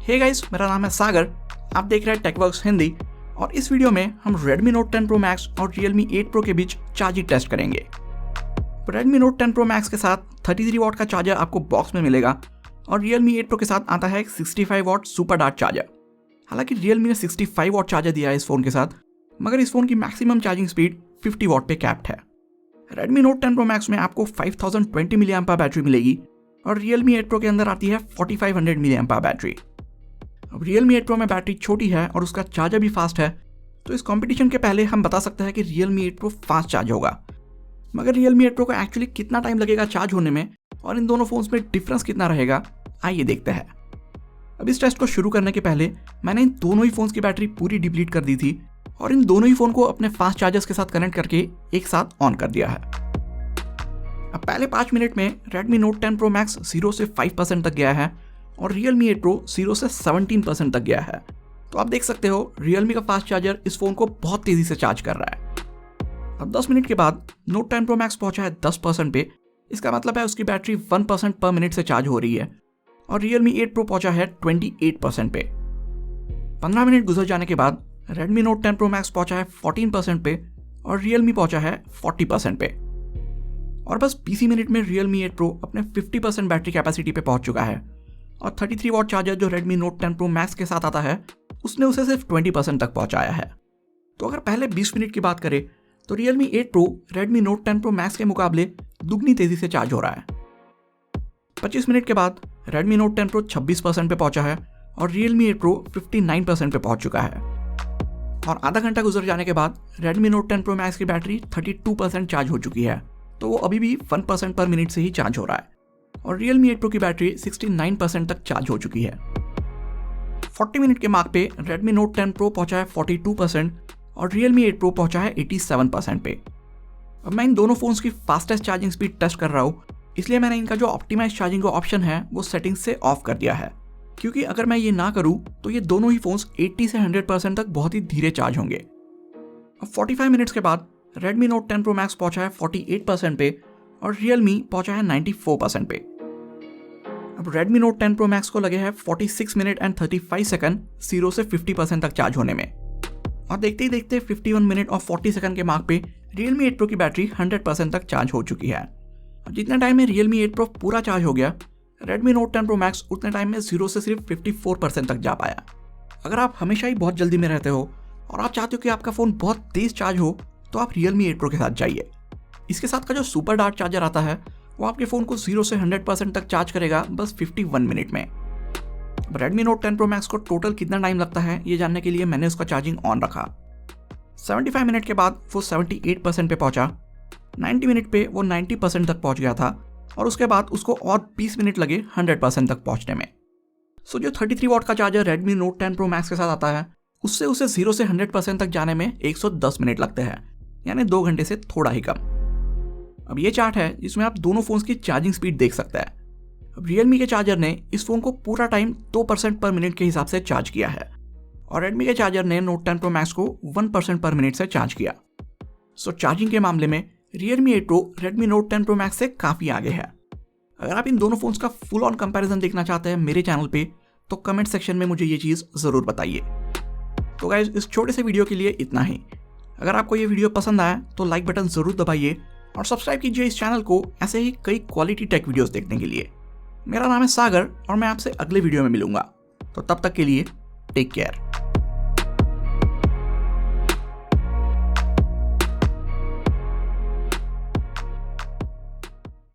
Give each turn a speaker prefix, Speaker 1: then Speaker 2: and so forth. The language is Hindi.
Speaker 1: हे गाइस, मेरा नाम है सागर। आप देख रहे हैं टेकवर्क्स हिंदी और इस वीडियो में हम Redmi Note 10 Pro Max और Realme 8 Pro के बीच चार्जिंग टेस्ट करेंगे। Redmi Note 10 Pro Max के साथ 33 वॉट का चार्जर आपको बॉक्स में मिलेगा और Realme 8 Pro के साथ आता है एक 65 वॉट सुपर डार्ट चार्जर। हालांकि Realme ने 65 वॉट चार्जर दिया है इस फोन के साथ, मगर इस फोन की मैक्सिमम चार्जिंग स्पीड 50 वॉट पे कैप्ड है। Redmi Note 10 Pro Max में आपको 5020 mAh बैटरी मिलेगी और Realme 8 Pro के अंदर आती है 4500 mAh बैटरी। अब Realme 8 Pro में बैटरी छोटी है और उसका चार्जर भी फास्ट है, तो इस कंपटीशन के पहले हम बता सकते हैं कि Realme 8 Pro फास्ट चार्ज होगा। मगर Realme 8 Pro को एक्चुअली कितना टाइम लगेगा चार्ज होने में और इन दोनों फोन्स में डिफरेंस कितना रहेगा, आइए देखते हैं। अब इस टेस्ट को शुरू करने के पहले मैंने इन दोनों ही फोन्स की बैटरी पूरी डिप्लीट कर दी थी और इन दोनों ही फोन को अपने फास्ट चार्जर्स के साथ कनेक्ट करके एक साथ ऑन कर दिया है। अब पहले 5 मिनट में Redmi Note 10 Pro Max 0 से 5% तक गया है और Realme 8 Pro 0 से 17% तक गया है। तो आप देख सकते हो Realme का फास्ट चार्जर इस फोन को बहुत तेजी से चार्ज कर रहा है। अब 10 मिनट के बाद Note 10 Pro Max पहुंचा है 10% पे। इसका मतलब है उसकी बैटरी 1% पर मिनट से चार्ज हो रही है और Realme 8 Pro पहुंचा है 28% पे। 15 मिनट गुजर जाने के बाद Redmi Note 10 Pro Max पहुंचा है 14% पे और Realme पहुंचा है 40% पे। और बस 20 मिनट में Realme 8 Pro अपने 50% बैटरी कैपेसिटी पे पहुंच चुका है और 33 वॉट चार्जर जो Redmi Note 10 Pro Max के साथ आता है उसने उसे सिर्फ 20% तक पहुंचाया है। तो अगर पहले 20 मिनट की बात करें तो Realme 8 Pro Redmi Note 10 Pro Max के मुकाबले दुगनी तेजी से चार्ज हो रहा है। 25 मिनट के बाद Redmi Note 10 Pro 26% पे पहुंचा है और Realme 8 Pro 59% पे पहुंच चुका है। और आधा घंटा गुजर जाने के बाद Redmi Note 10 Pro Max की बैटरी 32% चार्ज हो चुकी है, तो वो अभी भी 1% पर मिनट से ही चार्ज हो रहा है और Realme 8 Pro की बैटरी 69% तक चार्ज हो चुकी है। 40 मिनट के मार्क पे Redmi Note 10 Pro पहुंचा है 42% और Realme 8 Pro पहुंचा है 87% पे। अब मैं इन दोनों फोन्स की फास्टेस्ट चार्जिंग स्पीड टेस्ट कर रहा हूँ, इसलिए मैंने इनका जो ऑप्टिमाइज चार्जिंग का ऑप्शन है वो सेटिंग्स से ऑफ कर दिया है, क्योंकि अगर मैं ये ना करूँ तो ये दोनों ही फोन्स 80 से 100% तक बहुत ही धीरे चार्ज होंगे। अब 45 मिनट्स के बाद Redmi Note 10 Pro Max पहुंचा है 48% पे और Realme पहुंचा है 94% पे। अब Redmi Note 10 Pro Max को लगे हैं 46 मिनट एंड 35 सेकंड 0 से 50% तक चार्ज होने में और देखते ही देखते 51 मिनट और 40 सेकंड के मार्क पे Realme 8 Pro की बैटरी 100% तक चार्ज हो चुकी है। अब जितने टाइम में Realme 8 Pro पूरा चार्ज हो गया, Redmi Note 10 Pro Max उतने टाइम में 0 से सिर्फ 54% तक जा पाया। अगर आप हमेशा ही बहुत जल्दी में रहते हो और आप चाहते हो कि आपका फ़ोन बहुत तेज़ चार्ज हो, तो आप Realme 8 Pro के साथ जाइए। इसके साथ का जो सुपर डार्ट चार्जर आता है वो आपके फ़ोन को 0 से 100% तक चार्ज करेगा बस 51 मिनट में। Redmi Note 10 Pro Max को टोटल कितना टाइम लगता है ये जानने के लिए मैंने उसका चार्जिंग ऑन रखा। 75 मिनट के बाद वो 78% पे पहुंचा, 90 मिनट पे वो 90% तक पहुंच गया था और उसके बाद उसको और 20 मिनट लगे 100% तक पहुंचने में। सो जो 33 वॉट का charger Redmi Note 10 Pro Max के साथ आता है उससे उसे 0 से 100% तक जाने में 110 मिनट लगते हैं, यानी 2 घंटे से थोड़ा ही कम। अब ये चार्ट है जिसमें आप दोनों फोन्स की चार्जिंग स्पीड देख सकते हैं। अब Realme के चार्जर ने इस फोन को पूरा टाइम 2% पर मिनट के हिसाब से चार्ज किया है और Redmi के चार्जर ने Note 10 Pro Max को 1% पर मिनट से चार्ज किया। सो चार्जिंग के मामले में Realme 8 Pro Redmi Note 10 Pro Max से काफ़ी आगे है। अगर आप इन दोनों फोन्स का फुल ऑन कंपैरिजन देखना चाहते हैं मेरे चैनल पे, तो कमेंट सेक्शन में मुझे ये चीज़ ज़रूर बताइए। तो गाइस, इस छोटे से वीडियो के लिए इतना ही। अगर आपको ये वीडियो पसंद आया तो लाइक बटन ज़रूर दबाइए और सब्सक्राइब कीजिए इस चैनल को ऐसे ही कई क्वालिटी टेक वीडियोस देखने के लिए। मेरा नाम है सागर और मैं आपसे अगले वीडियो में मिलूंगा, तो तब तक के लिए टेक केयर।